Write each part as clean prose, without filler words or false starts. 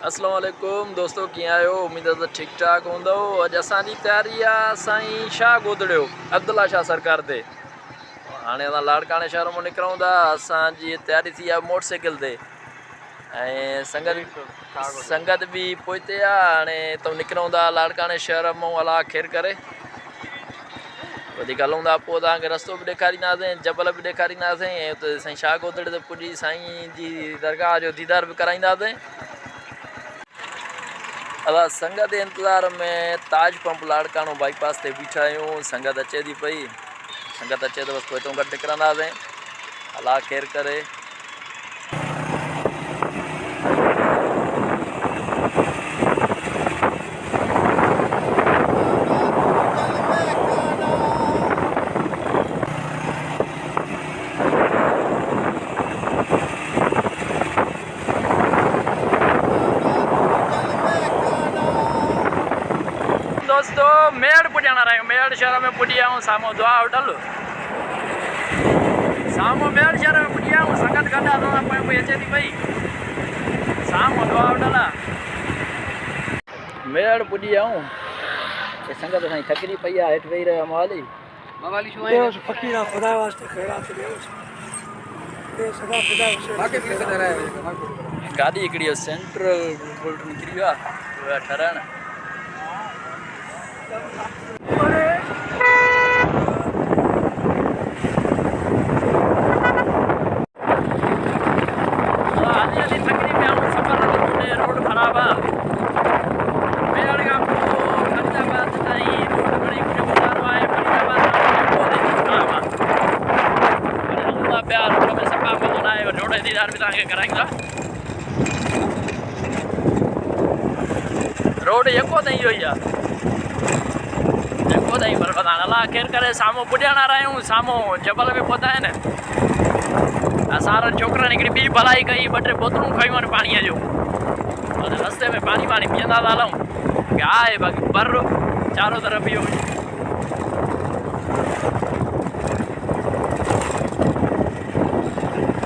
अस्सलाम वालेकुम दोस्तों, कीअं आहियो? उम्मीद आहे त ठीकु ठाक हूंदव। अॼु असांजी तयारी आहे साईं शाह गोदड़ियो अब्दुल्ला शाह सरकार ते। हाणे असां लाड़काणे शहर मां निकिरूं था। असांजी तयारी थी आहे मोटरसाइकिल ते ऐं संगत बि पोइते आहे। हाणे हितां निकिरूं था लाड़काणे शहर मां अलाह ख़ैरु करे। वधीक हलूं था, पोइ तव्हांखे रस्तो बि ॾेखारींदासीं, जबल बि ॾेखारींदासीं ऐं हुते साईं शाह गोदड़े ते पुॼी साईं जी दरगाह जो दीदार बि कराईंदासीं। असां संगत जे इंतज़ार में ताज पंप लाड़काणो बाईपास ते बीठा आहियूं। संगत अचे थी पई, संगत अचे त बसि पोइ हितां गॾु निकिरंदासीं। अलाह ख़ैरु करे। दोस्तों मेड़ पुॼण रहिया आहियूं। मेड़ शहर में पुॼी आहियूं। साम्हूं दुआ होटल, साम्हूं मेड़ शहर में पुॼी आहियूं। संगत गॾु आहे, पोइ अचे थी पई। साम्हूं दुआ होटल आहे। मेड़ पुॼी आहियूं। संगत असांजी थकिजी पई आहे, हेठि वेही रहिया मवाली। गाॾी हिकिड़ी सेंटर निकिरी वियो आहे ठहराइण। रोड ख़राब आहे। मेड़ खां पोइ फरीदाबाद ताईं रोड घणी गुज़ारो आहे। ख़राब आहे। पिया रोड में सफ़ा मज़ो न आहे। रोड दीदार बि तव्हांखे कराईंदा। रोड यको ताईं इहो ई आहे, यको ताईं। पर तव्हां अलाह ख़ैरु करे साम्हूं पुॼण रहिया आहियूं। साम्हूं जबल बि पहुता आहिनि। असां छोकिरनि हिकिड़ी ॿी भलाई कई, 2-3 बोतलूं खयूं आहिनि पाणीअ जो। रस्ते में पानी पीअंदा था हलूं। आहे बाक़ी पर चारों तरफ़ इहो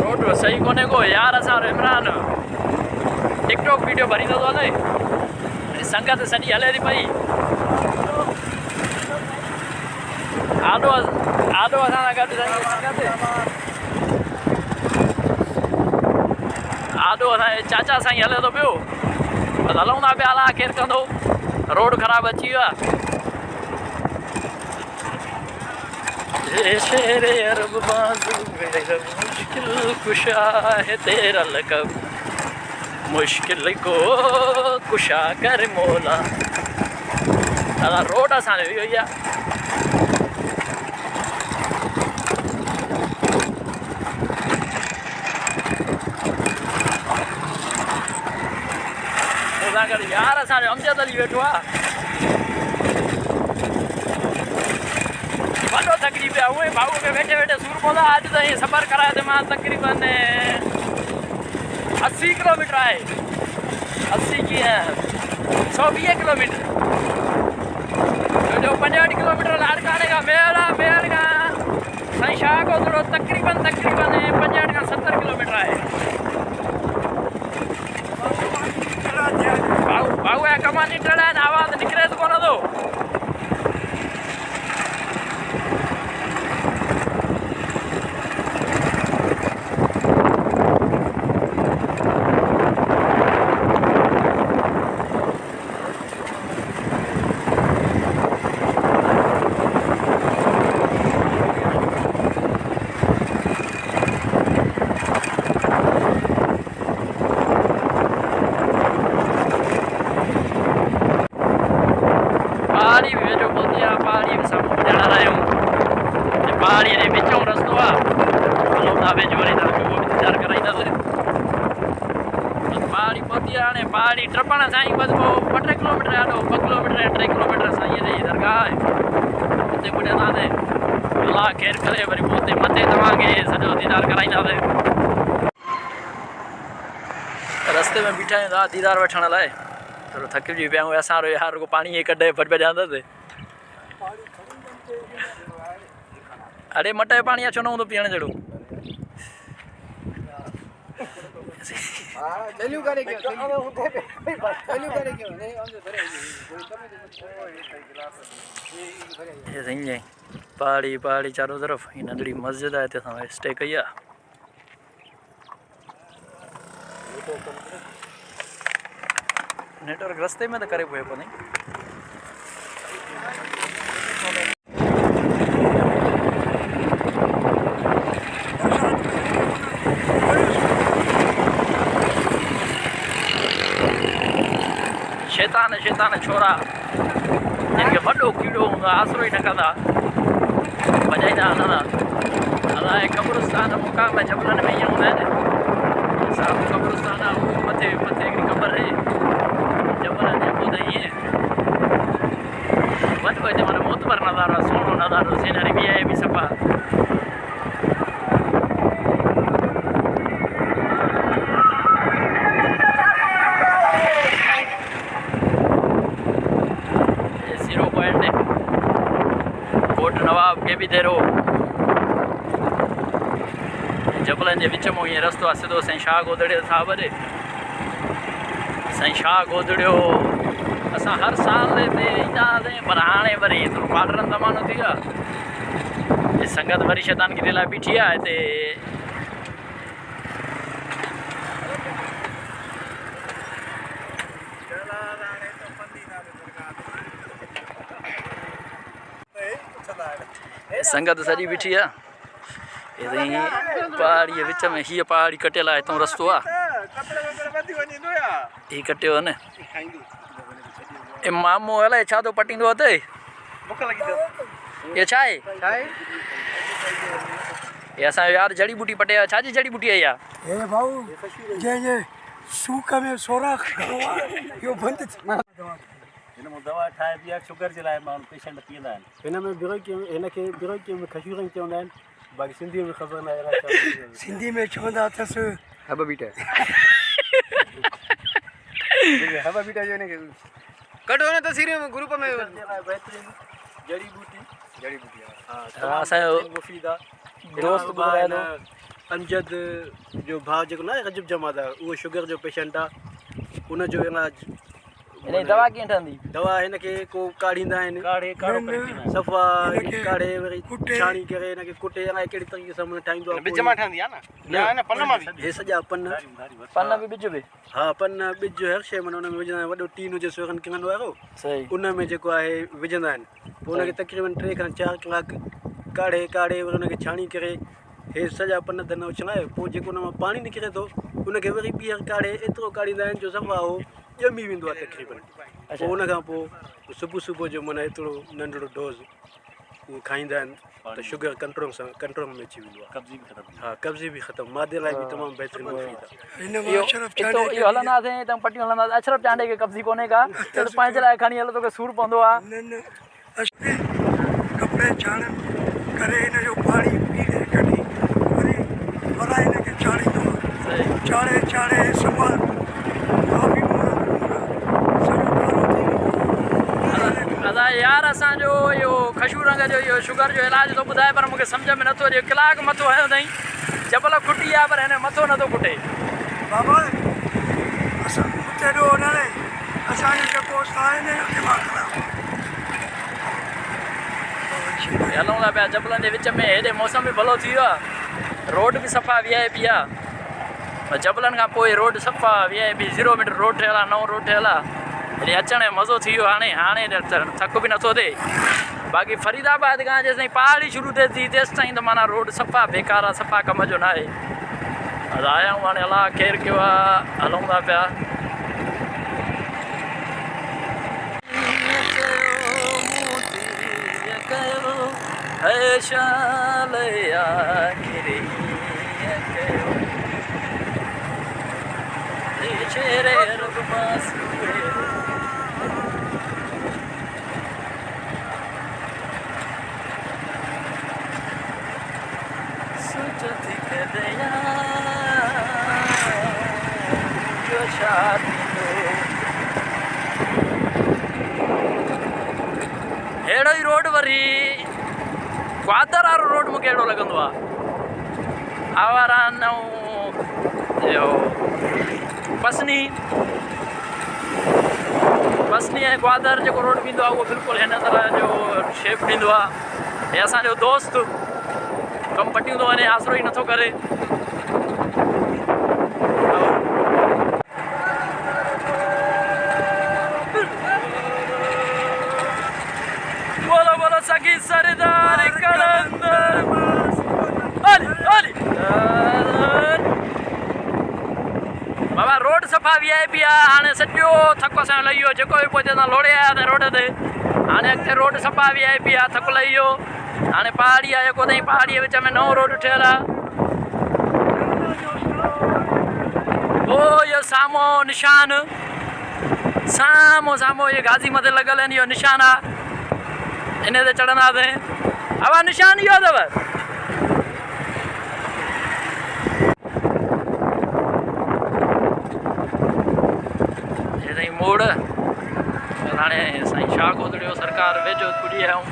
रोड सही कोन्हे को यार। असां इमरान टिकटॉक वीडियो भरींदो थो हले, संगत सॼी हले थी पई। आॾो असां सां गॾु आॾो असांजे चाचा साईं हले थो पियो। बसि हलूं था पिया, अलाह ख़ैरु कंदो। रोड ख़राबु अची वियो आहे। शेरे अरब बाज़ू मुश्किल कुशा है तेरा लक़ब, मुश्किल को कुशा कर मौला। दादा रोड असांजो इहो ई आहे। यार असांजो अमजद अली वेठो आहे। वॾो थकिजी पिया। उहे भाऊ खे वेठे वेठे सूर पवंदो आहे। अॼु ताईं सफ़र करायो त मां तक़रीबन 80 किलोमीटर आहे। 80 कीअं 120 किलोमीटर। जो 65 किलोमीटर लाड़काणे खां मेड़ आहे। मेड़ खां साईं शाह गोदड़ो तक़रीबन 65 खां 70 किलोमीटर आहे। भाऊ जा कम निकिरंदा आहिनि, आवाज़ निकिरे त कोन थो। पहाड़ी जे विचों रस्तो आहे। हलूं था वेझो वरी तव्हांखे उहो बि इंतज़ारु कराईंदासीं। पहाड़ी पहुती आहे। हाणे पहाड़ी टपण साईं बसि पोइ 2-3 किलोमीटर आहे। 2 किलोमीटर ऐं 3 किलोमीटर साईंअ जी दरगाह आहे। हुते पुॼंदासीं। अलाह ख़ैरु करे वरी पोइ हुते मथे तव्हांखे सॼो दीदार कराईंदासीं। रस्ते में बीठा आहियूं दीदार वठण लाइ। थोरो थकिजी पिया आहियूं। असां यार रुगो पाणी ई कढे भॼंदासीं। अरे मटे पानी छो न हूंदो पीअण जहिड़ो। ચાલ્યું કરે કે ચાલ્યું કરે કે નહીં આમ ધરે ये सही है पहाड़ी पहाड़ी चारों तरफ ये नंढड़ी मस्जिद है ते समय स्टे कया नेटवर्क रस्ते में तो करे हुए को नहीं शैतान शैतान छोरा जिनके वॾो कीड़ो हूंदो आहे आसरो ई न कंदा वॼाईंदा हलंदा अलाए क़ब्रस्तान मुक़ाम जबलनि में ईअं हूंदा आहिनि साम्हूं क़ब्रस्तान आहे उहो मथे मथे हिकिड़ी क़बर आहे जबलनि जे पोइ ईअं वॾो हिते माना मोतबर नज़ारो आहे सुहिणो नज़ारो सीनरी बि आहे बि सफ़ा नवाब के भी देरो जबलनि जे विच में हीअं रस्तो आहे सिधो साईं शाह गोदड़े साहिब ॾे साईं शाह गोदड़ियो असां हर साल हिते ईंदा हुआसीं पर हाणे वरी एतिरो मॉडर्न ज़मानो थी वियो आहे संगत वरी शैतान गिरी लाइ बीठी आहे हिते संगत सॼी बीठी आहे पहाड़ी विच में हीअ पहाड़ी कटियल आहे हितां रस्तो आहे हीअ कटियो आहे न ए मामो अलाए छा थो पटींदो आहे हिते इहो छा आहे हे असांजो यार जड़ी बूटी पटे आहे छाजी जड़ी बूटी आहे इहा हे भाऊ जंहिंजे सूक में सोराख इहो बंदि दवा ठाहे बि आहे शुगर जे लाइ माण्हू पेशेंट पीअंदा आहिनि हिन में हिनखे बिरोकी में खजूरनि चवंदा आहिनि बाक़ी सिंधी में ख़बर न आहे सिंधी में चवंदा अथसि हब बीटा हब बीटा जो हिनखे कढो न तस्वीर में ग्रुप में बहितरीन जड़ी बूटी हा असांजो मुफ़ीद आहे दोस्त ॿुधाए थो अमजद जो भाउ जेको न आहे रजब जमादा उहो शुगर जो पेशेंट आहे उनजो इलाज हिन दवा कीअं ठहंदी दवा हिनखे को काढ़ींदा आहिनि सफ़ा काढ़े वरी छाणी करे हिनखे कुटे अलाए कहिड़ी तरीक़े सां ठाहींदो आहे बिज मां ठहंदी आहे न पन मां बि हे सॼा पन बि ॿिज बि हा पन ॿिज हर शइ माना हुन में विझंदा आहिनि वॾो टीन हुजे सोरहं किलनि वारो सही उन में जेको आहे विझंदा आहिनि पोइ हुनखे तक़रीबन 3 खां 4 कलाक काढ़े वरी हुनखे छाणी करे हे सॼा पन धन उछलाए पोइ जेको हुन मां पाणी निकिरे थो उनखे वरी ॿीहर काढ़े एतिरो काढ़ींदा आहिनि जो सफ़ा हो ॼमी वेंदो आहे तक़रीबन पोइ उन खां पोइ सुबुह जो माना एतिरो नंढिड़ो डोज़ उहो खाईंदा आहिनि त शुगर कंट्रोल में अची वेंदो आहे हा कब्ज़ी बि ख़तमु मादे लाइ बि तमामु बहितरीनु मुफ़ीद आहे इहो हलंदासीं त पटियूं हलंदासीं अशरफ चांडे खे कब्ज़ी कोन्हे का पंहिंजे लाइ खणी हलो तोखे सूरु पवंदो आहे कपिड़े छाणनि करे हिनजो पाणी पी कढी वरी वरा हिनखे चाढ़ींदो आहे चाढ़े सुबुह यार असांजो इहो खशू रंग जो इहो शुगर जो इलाज थो ॿुधाए पर मूंखे सम्झ में नथो अचे कलाक मथो हयो अथई जबल खुटी आहे पर हिन मथो नथो खुटे बाबा असां हुते ॾो न असांजो जेको आहे न दिमाग़ हलूं था पिया जबलनि जे विच में हेॾे मौसम बि भलो थी वियो आहे रोड बि सफ़ा VIP आहे जबलनि खां पोइ रोड सफ़ा VIP 0 मीटर रोड ठहियल आहे नओं रोड ठहियल आहे हेॾे अचण जो मज़ो थी वियो हाणे थक बि नथो थिए बाक़ी फरीदाबाद खां जेसिताईं पहाड़ी शुरू थिए थी तेसिताईं त माना रोड सफ़ा बेकार आहे सफ़ा कम जो न आहे आया आहियूं हाणे अलाह केरु कयो आहे हलूं था पिया अहिड़ो ई रोड वरी ग्वादर वारो रोड मूंखे अहिड़ो लॻंदो आहे आवारा नओं पसनी ऐं ग्वादर जेको रोड वेंदो आहे उहो बिल्कुलु हिन तरह जो शेप ॾींदो आहे। हे असांजो दोस्त कमु पटियूं थो वञे, आसिरो ई नथो करे। बोलो बोलो सगी सरदार कलंदर बाबा रोड सफ़ा VIP आहे। हाणे सॼो थकु असांजो लही वियो, जेको बि पहुचे असां लोड़े आया था रोड ते। हाणे अॻिते रोड सफ़ा VIP आहे, थकु लही वियो। हाणे पहाड़ी आहे जेको अथई, पहाड़ीअ विच में नओं रोड ठहियलु आहे। पोइ इहो साम्हूं निशान, साम्हूं इहे गाज़ी मथे लॻल आहिनि, इहो निशान आहे। इन ते चढ़ंदासीं। अब निशान इहो अथव। मोड़ हाणे साईं शाह गोदड़ियो सरकार वेझो पुॼी आहियूं।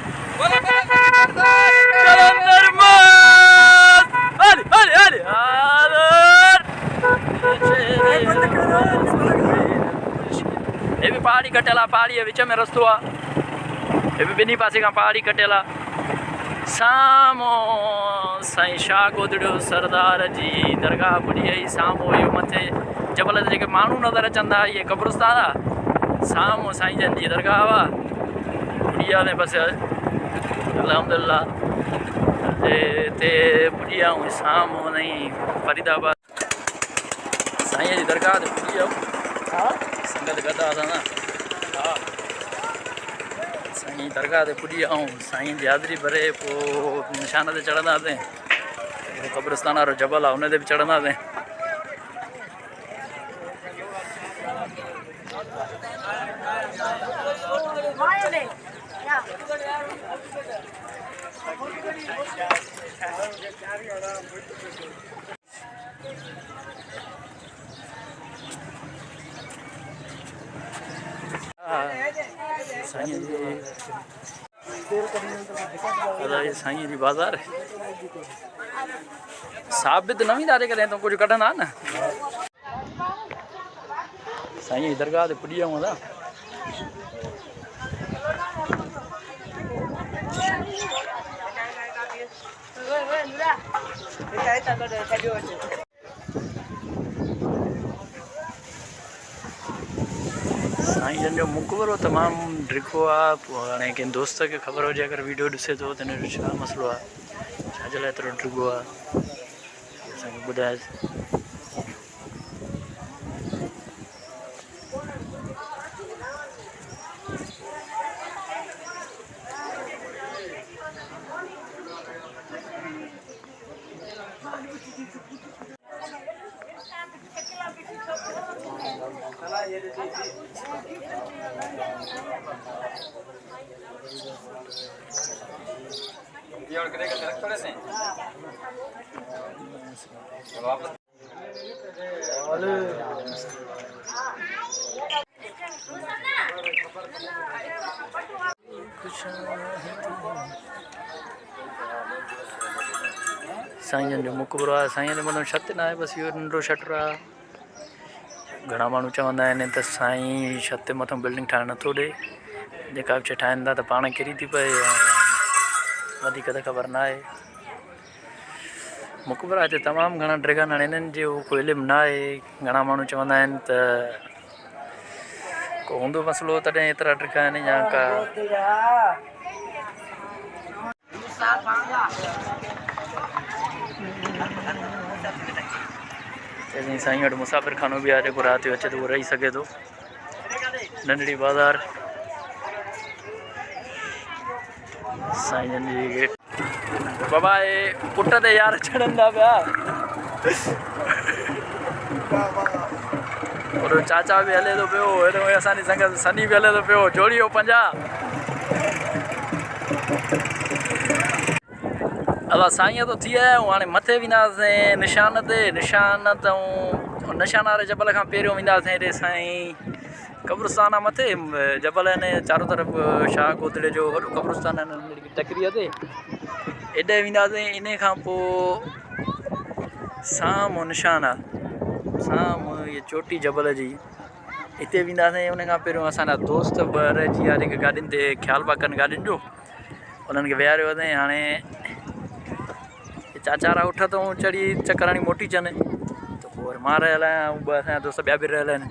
हे बि पहाड़ी कटियल आहे, पहाड़ीअ विच में रस्तो आहे। हे बि ॿिन्ही पासे खां पहाड़ी कटियल आहे। साम्हूं साईं शाह गोदड़ियो सरदार जी दरगाह पुॼी वई। साम्हूं इहो मथे जबल ते जेके माण्हू नज़र अचनि था, इहे क़ब्रिस्तान आहे। साम्हूं साईं जन जी दरगाह आहे। पुॼी वियासीं बसि अल्हम्दुलिल्लाह हिते पुॼी वियाऊं। साम्हूं नई फरीदाबाद साईं जी दरगाह ते पुॼी वियाऊं। संगत गदा असां न हा साईं दरगाह ते पुॼी वियाऊं। साईं जी हाज़िरी भरे पोइ निशान ते चढ़ंदासीं। क़ब्रिस्तान वारो जबल आहे, हुन ते बि चढ़ंदासीं। साईं जी बाज़ार साबित न वेंदा जेकॾहिं तूं कुझु कढंदा न। साईं जी दरगाह ते पुॼी विया हूंदा। साईं जन जो मुक़बरो तमामु ड्रिखो आहे। पोइ हाणे कंहिं दोस्त खे ख़बर हुजे अगरि वीडियो ॾिसे थो त हिन जो छा मसइलो आहे, छाजे लाइ एतिरो ड्रिगो आहे, असांखे ॿुधाए। साईं जन जो मुक़बरो आहे। साईं जो मतिलबु छत न आहे, बसि इहो नंढो शटर आहे। घणा माण्हू चवंदा आहिनि त साईं छत ते मथां बिल्डिंग ठाहिणु नथो ॾे, जेका बि शइ ठाहिनि था त पाण किरी थी पए, वधीक त ख़बर न आहे। मुक़बरा हिते तमामु घणा ड्रैगन हाणे हिननि जो कोई इल्मु न आहे। घणा माण्हू चवंदा आहिनि त को हूंदो मसइलो तॾहिं एतिरा ड्रैगा आहिनि या का साईं वटि मुसाफ़िर खानो बि आहे, जेको राति जो अचे त उहो रही सघे थो। नंढड़ी बाज़ार साईं जन जी गेट। बाबा हे पुट ते यार चढ़नि था पिया। और चाचा बि हले थो पियो, हेॾो असांजी संगत सनी बि हले थो पियो, जोड़ियो 50। असां साईं तो थी आया आहियूं। हाणे मथे वेंदासीं निशान ते। निशान तां निशान वारे जबल खां पहिरियों वेंदासीं हेॾे साईं क़ब्रिस्तान आहे मथे जबल आहिनि चारों तरफ़। शाह गोदड़े जो वॾो क़ब्रिस्तान आहे टकरीअ ते। हेॾे वेंदासीं। इन खां पोइ साम्हूं निशान आहे। साम्हूं ये चोटी जबल जी हिते वेंदासीं। उन खां पहिरियों असांजा दोस्त ॿ रहिजी विया जेके गाॾियुनि ते ख़्यालु पिया कनि गाॾियुनि जो, उन्हनि खे विहारियो अथई। हाणे चाचारा उथूं चढ़ी चकर हणी मोटी अचनि त पोइ वरी मां रहियल आहियां ऐं ॿ असांजा दोस्त ॿिया बि रहियल आहिनि।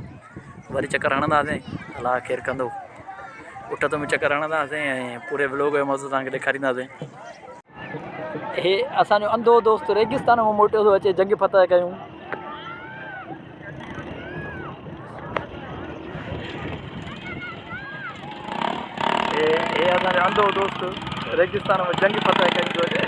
वरी चकर हणंदासीं, अलाह केरु कंदो। उथूं में चकर हणंदासीं ऐं पूरे व्लॉग जो मज़ो तव्हांखे ॾेखारींदासीं। हे असांजो अंधो दोस्त रेगिस्तान मां मोटियो थो अचे, जंग फतह कयूं। हे असांजो अंधो दोस्त रेगिस्तान में जंग फतह कयूं थो अचे।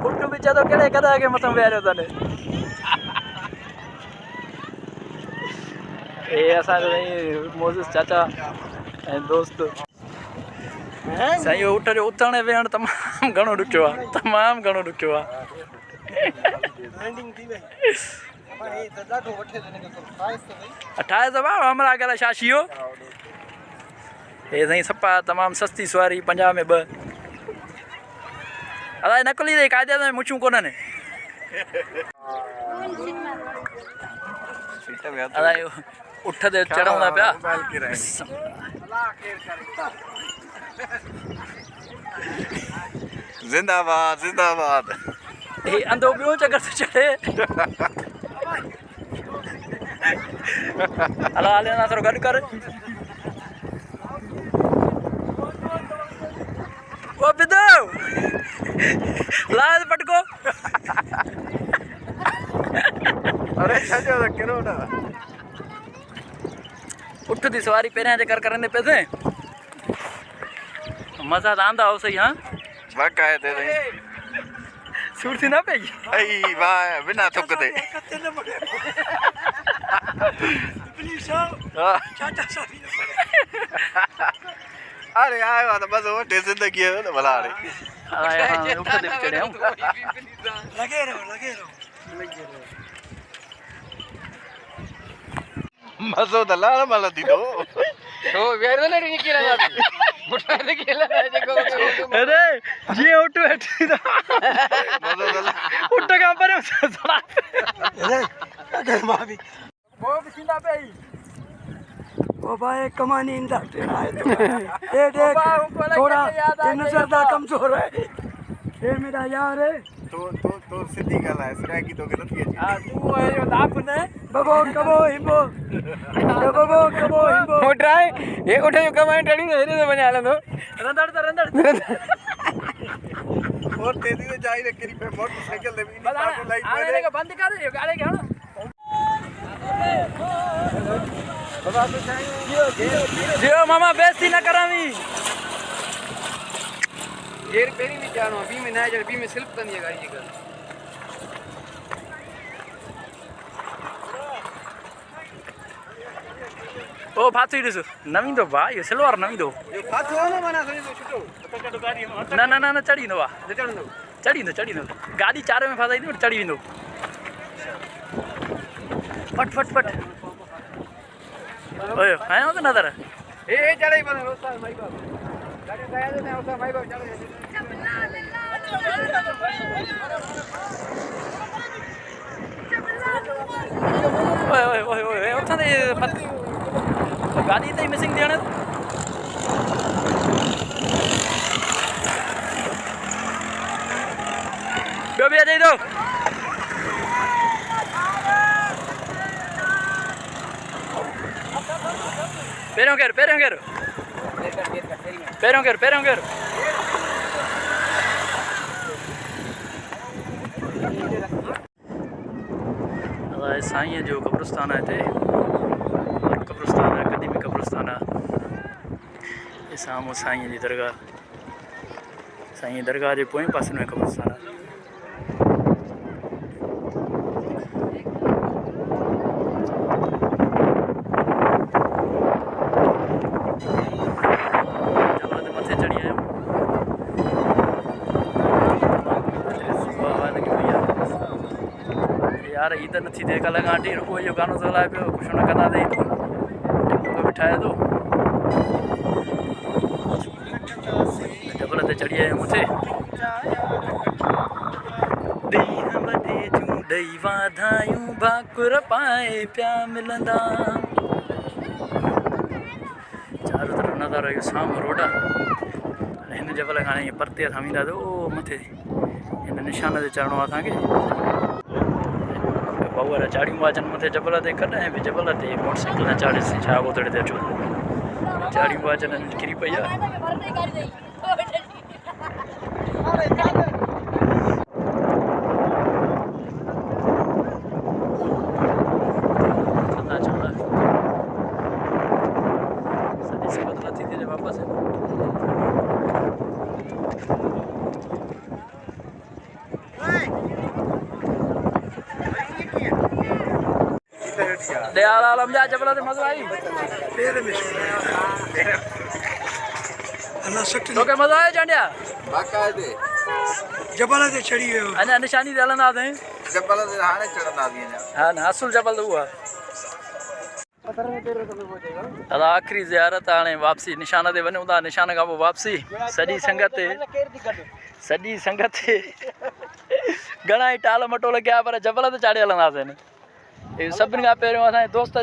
पुट बि चए थो कहिड़े गधा खे मथां विहारियो अथनि। हे असांजो मोज़िस चाचा ऐं दोस्त साईं। इहो ऊठ जो उथण वेहणु तमामु घणो ॾुखियो आहे, तमामु घणो ॾुखियो आहे। अठाए सौ हमरा अगरि शाशियो हे साईं सपा तमामु सस्ती सवारी 50 में 2। अलाए नकुली ते क़ाइदे में मुछूं कोन्हनि। अलाए उठ ते चढ़ूं था पिया। जिंदाबाद जिंदाबाद। हे अंधो ॿियो चकर थो चढ़े। हलो हले ना थोरो गॾु कर। ओ बिदो लाज पटको। अरे छजो त कहिड़ो न उठ दी सवारी पहिरियां चकर करंदे पे थे मज़ा त आंदा हो सही। हाँ बाक़ायदे सूर थी ना पई। आई वाह बिना थुक ते। अरे आयो आहे त मज़ो वठे ज़िंदगी जो न भला। हाणे उठ ते चढ़िया लगे रहो मज़ो त लाल मल थींदो। अरे जी उठ बैठी था उठ का पर थोड़ा अगर मां भी वो भी सीधा पे ही वो भाई कमानी इंदा टेढ़ा है तो ये देख थोड़ा ये नजर दा कमजोर है। ये मेरा यार है तो सिद्धी गल है सराकी तो के नथी अची। हां तू यो दाप ने बबो कबो हिबो बबो कबो हिबो मोटाए ये उठे जो कमाई टड़ी ने हेरे बना लंदो रंदड़ और तेजी से जाई रे करी पे मोटरसाइकिल ले भी लाइट आने का बंद कर यो गाड़ी के हणो जियो मामा बेइज्जती न करावी। गेर पेरी भी जानो बी में ना जड़ बी में स्लिप तनी गाड़ी जी कर। ओ फाथी दिस नवी दो भाई यो सिल्वर नवी दो यो फाथो न माना सही तो छुटो तो गाड़ी ना चढ़ी दो चढ़ी दो गाड़ी चारे में फसाई थी चढ़ी दो फट ओए है ना नजर ए चढ़ाई बने रोसा माई बाप गाड़ी गया ने रोसा माई बाप चढ़ ओए उठा दे गाड़ी तो मिसिंग थी हाणे ॿियो बि अचई थो पहिरियों केर अलाए साईं जो कब्रिस्तान है हिते कब्रिस्तान है क़दीमी कब्रिस्तान है साम्हूं साईं जी दरगाह जे पोएं पासे में कब्रिस्तान है। यार इधर नथी थे कल आंटी रुको यो गानो तो हलाए पियो कुछ न कंदा दे तो बिठाए तो डबल ते चढ़ी आयो मथे ॾेई वाधायूं भाकुर पाए पिया मिलंदा। चारों तरफ़ नज़ारो इहो साम्हूं रोड आहे। हाणे हिन जबल खां हाणे परते असां वेंदासीं ओ मथे हिन निशान ते चढ़णो आहे असांखे। भाऊ वारा चाड़ियूं वाजनि मथे जबल ते कॾहिं बि जबल ते मोटरसाइकिल न चाढ़ीसीं छा गोदड़े ते अचो चाड़ियूं वाजनि किरी पई आहे। दयाल आलम जा जबल ते मज़ो आई पेर में अल्लाह सट तोखे मज़ो आयो चांडिया बाक़ायदे जबल ते चढ़ी वियो अञा निशानी ते हलंदासीं जबल ते हाणे चढ़ंदासीं अञा। हा न असुल जबल त उहा दादा आख़िरी ज़ियारत हाणे वापसी निशान ते वञूं था। निशान खां पोइ वापसी सॼी संगत घणा ई टाल मटोल कया पर जबल ते चाढ़े हलंदासीं। इहो सभिनि खां पहिरियों असांजे दोस्त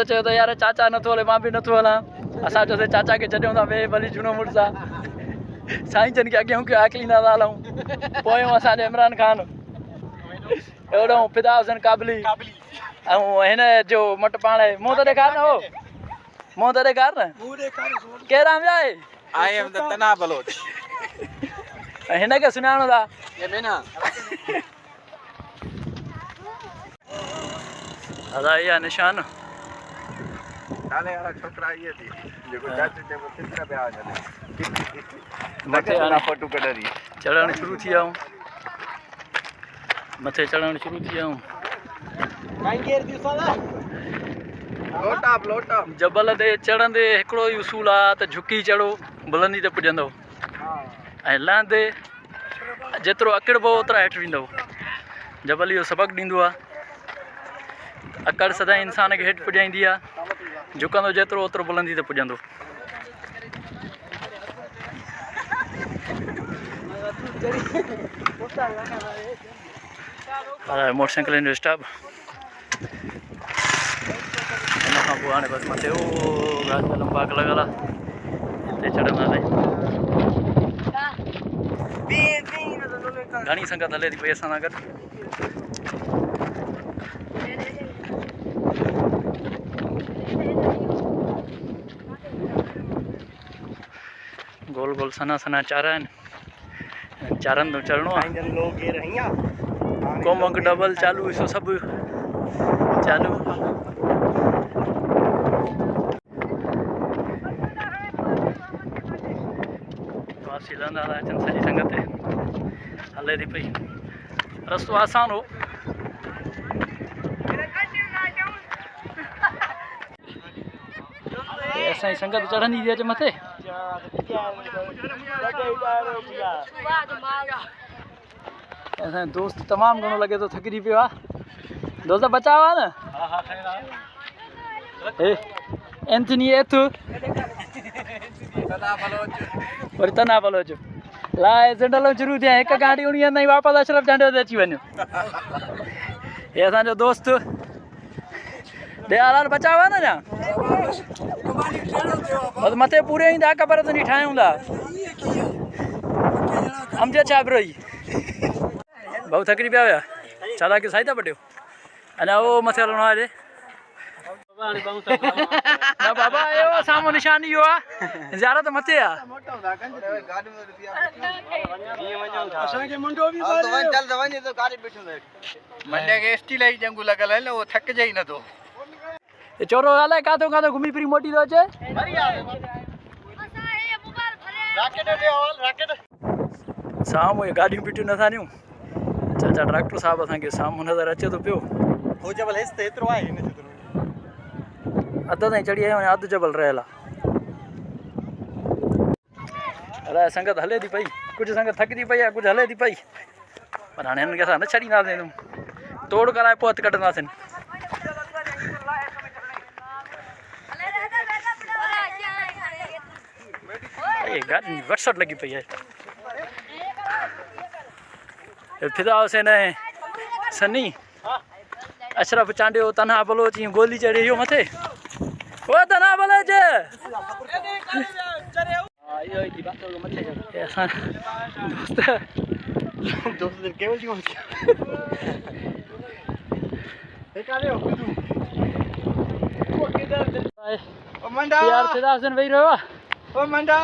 चयो त यार चाचा नथो हले मां बि नथो हलां। असां चयोसीं चाचा खे छॾियूं था वेह भली झूनो मुड़ुस आहे साईं जन खे अॻियां कयो अकलींदा था हलूं। पोयों असांजो इमरान ख़ान अहिड़ो फिदा हुसैन काबली ऐं हिन जो मट पाण मुंहुं त ॾेखार न हो मुंहुं त ॾेखार न केरां विया आहे आई एम द तना बलोच हिन खे सुञाणो था दादा इहा निशान नाले वाला छोकरा ये थी जेको चाचे ते कितना पे आ जाने मथे हाणे फोटो कढरी चढ़णु शुरू थी विया मथे चढ़णु शुरू थी विया लोटा जबल ते चढ़ंदे हिकिड़ो ई उसूल आहे त झुकी चढ़ो बुलंदी ते पुॼंदो ऐं लहंदे जेतिरो अकिड़बो ओतिरा हेठि वेंदो। जबल इहो सबक़ु ॾींदो आहे अकड़ सदाईं इंसान खे हेठि पुॼाईंदी आहे झुकंदो जेतिरो ओतिरो बुलंदी ते पुॼंदो। मोटरसाइकिल जो स्टॉप हिन खां पोइ हाणे बसि मथे गाज लंबाग लॻल आहे हिते चढ़ंदासीं। घणी संगत हले थी पई असां सां गॾु। गोल गोल सना सना चारा आहिनि चारनि तो चढ़णो आहे। कोमक डबल चालू इहो सभु चालू वापसी लहंदा था अचनि सॼी संगत हले थी पई रस्तो आसान हो। असांजी संगत चढ़ंदी थी अचे मथे असांजो दोस्त तमामु घणो लॻे थो थकिजी पियो आहे। दोस्त बचाव आहे न हे एंथनी एथु वरी तना बलोच लाइ ज़िंडलो शुरू थिया हिकु गाॾी उणिवीह ताईं वापसि अशरफ चांडियो ते अची वञो। हे असांजो दोस्त दयालाल बचाव आहे न अञा बसि मथे पूरे ईंदा क़बर ते ठाहियूं था अमजद छा बि रही भाऊ थकिजी पिया हुया छा था कयो साईं था पटियो अञा उहो मथे हलणो आहे न बाबा आयो साम्हूं निशान इहो आहे ज़ियारत मथे आहे। असांखे मुंडो बि मंडे के स्टील ही जंगू लगल है वो थक जाई न तो चोरो अलाए काथो काथो घुमी फिरी मोटी थो अचे। साम्हूं इहे गाॾियूं बीठियूं नथा ॾियूं चाचा डॉक्टर साहिबु असांखे साम्हूं नज़र अचे थो पियो। अध ताईं चढ़ी आहियूं अधु जबल रहियल आहे। अलाए संगत हले थी पई कुझु संगत थकिजी पई आहे कुझु हले थी पई पर हाणे हिननि खे असां न छॾींदासीं तोड़ कराए पोइ हथु कढंदासीं। गाॾी वटसट लॻी पई आहे फिदा हुसैन ऐं सनी अशरफ चांडियो तन्हा बलोच ईअं गोली चढ़ी वियो मथे ओ तन्हा बलोच असां दोस्त केवल जी यार फिदा हुसैन वेही रहियो आहे ओ मंडा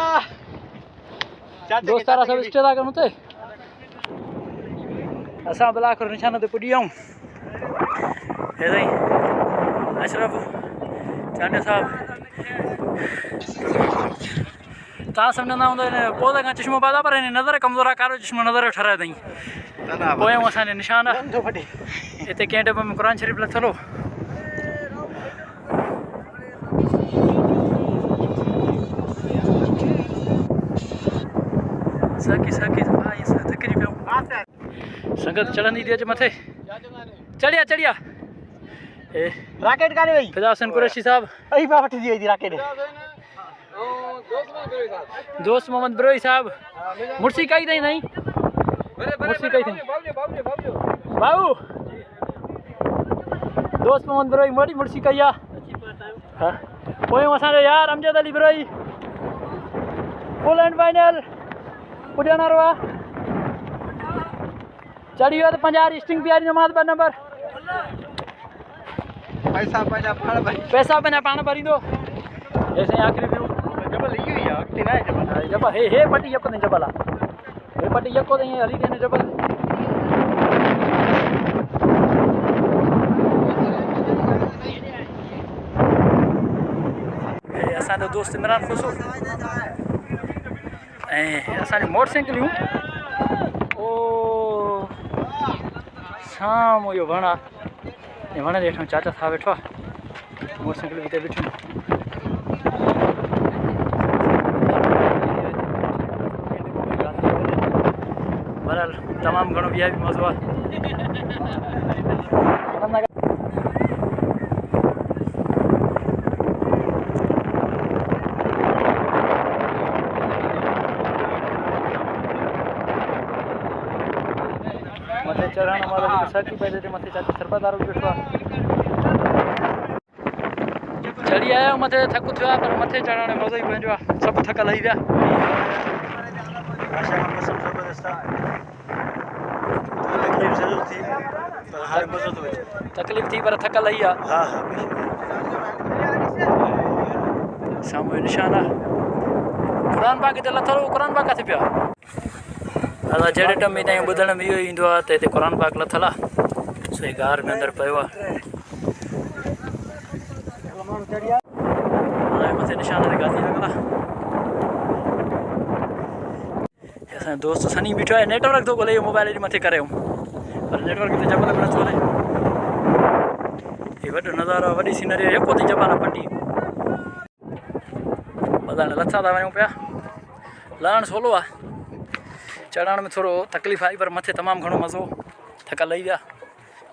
दोस्तारा सब स्टे था करूं ते असां बिलाखुर निशान ते पुॼी आऊं हे साईं अशरफ चांडिया साहब तव्हां सम्झंदा हूंदो हिन पौधे खां चश्मो पाता पर हिन नज़र कमज़ोर आहे कारो चश्मो नज़र ठाराए अथई पोयूं असांजे निशान आहे हिते कंहिं टेप में क़ुर शरीफ़ लथल हो साकी साकी थकिजी पियो संगत चढ़ंदी थी अचे मथे चढ़िया चढ़िया ए राकेट काने वई फिदा हुसैन कुरैशी साहब अई पा वठी दी वई थी राकेट दोस्त मोहम्मद बिरोई साहब मुर्सी कई अथई साईं मुर्सी कई अथई भाऊ दोस्त मोहम्मद बिरोई मोटी मुर्सी कई आहे हा पोयूं असांजो यार अमजद अली बिरोई फुल एंड फाइनल पुॼण वारो आहे चढ़ी वियो त 50 स्टिंग प्यारी नमाज़ 2 नंबर पैसा पंहिंजा पाण भरींदो हे साईं आख़िरी व्यू जबल इहो ई आहे अॻिते न आहे जबल जबल हे पटी यको अथई जबल आहे हे पटी यको अथई हली थी जबल हे असांजो दोस्त इमरान खुशो ऐं असांजी मोटरसाइकिलियूं ओ साम्हूं इहो वण आहे ऐं वण जे हेठां चाचा साहब वेठो आहे मोटरसाइकिल हिते बीठियूं बहरहाल तमामु घणो ॿिया बि मज़ो आहे मथे चढ़ण वारो जेको सकी पए ते मथे चाचा सरबतदारो बि वेठो आहे चढ़ी आया आहियूं मथे थकु थियो आहे पर मथे चढ़ण में मज़ो ई पंहिंजो आहे सभु थक लही विया तकलीफ़ थी पर थक लही आहे हा हा साम्हूं निशान आहे क़ुर पाक हिते लथल हो क़ुर पाक किथे पियो आहे असां जहिड़े टाइम में ताईं ॿुधण में इहो ईंदो आहे त हिते क़ुर पाक लथल आहे सो ही गार में अंदरि पियो आहे मथे निशान ते गादी लॻल आहे असांजो दोस्त सनी बीठो आहे नेटवर्क थो ॻोल्हे इहो मोबाइल जे मथे करे पर नेटवर्क ते जबल में नथो हले हीउ वॾो नज़ारो आहे वॾी सीनरी आहे यको थी जबल आहे पटी बधाण लथा था वञूं पिया लहण सवलो आहे चढ़ण में थोरो तकलीफ़ आई पर मथे तमामु घणो मज़ो थक लही विया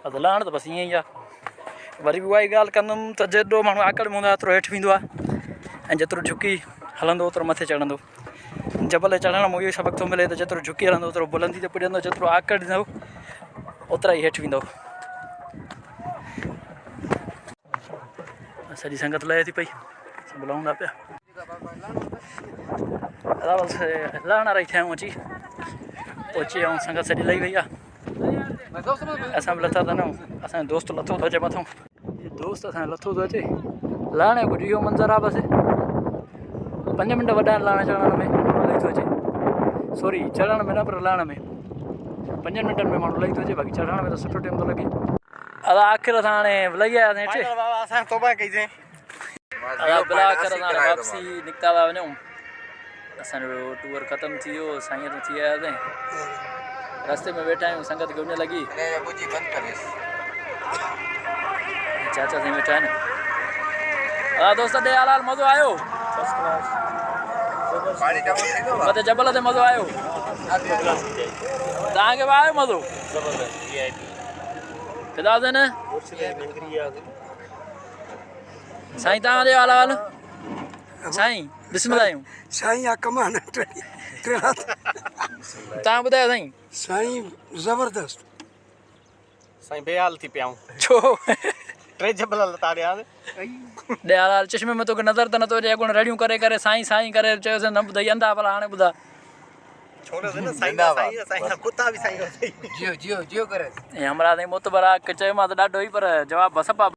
बसि लहण त बसि ईअं ई आहे वरी बि उहा ई ॻाल्हि कंदुमि त जेतिरो माण्हू आकड़ में हूंदो आहे एतिरो हेठि वेंदो आहे ऐं जेतिरो झुकी हलंदो ओतिरो मथे चढ़ंदो जबल चढ़ण में इहो सबक़ु थो मिले त जेतिरो झुकी हलंदो ओतिरो बुलंदी ते पुॼंदो जेतिरो आकड़ ॾींदो ओतिरा ई हेठि वेंदो सॼी संगत लहे थी पई सभु लहूं था पिया बसि लहण वारा ई थिया आहियूं अची पहुची ऐं संगत सॼी लही वई आहे असां बि लथा था न असांजो दोस्त लथो थो अचे मथां दोस्त असांजो लथो थो अचे लहण जो कुझु इहो मंज़र आहे बसि 5 मिंट वॾा आहिनि लहण चढ़ण में लही थो अचे सॉरी चढ़ण में न पर लहण में 5 मिंटनि में माण्हू लही थो अचे बाक़ी चढ़ण में त सुठो टाइम थो लॻे आख़िर असां हाणे लही आयासीं हेठि असां तौबा कईसीं वापसी निकिता था वञूं असांजो टूर ख़तमु थी वियो साईं तो थी आयासीं रस्ते में वेठा आहियूं संगत खे उन लॻी चाचा साईं वेठा आहिनि हा दोस्त ॾे हाल मज़ो आयो मथे जबल ते मज़ो आयो तव्हांखे बि आयो मज़ो फिदा हुसैन साईं तव्हांजो हाल साईं बिस्मिल्लाह साईं या कमान तव्हां ॿुधायो साईं साईं ज़बरदस्त साईं बेहाल थी पिया छो टे जबल ताड़िया दयालाल चश्मे में तोखे नज़र त नथो अचे अॻुण रड़ियूं करे करे साईं साईं करे चयोसीं न ॿुधाई अंधा भला हाणे ॿुधा छोड़ो न साईं साईं साईं कुत्ता भी साईं जियो जियो जियो करे ऐं हमरा ताईं मोतबर आहे की चयोमांसि ॾाढो ई पर जवाबु बसपा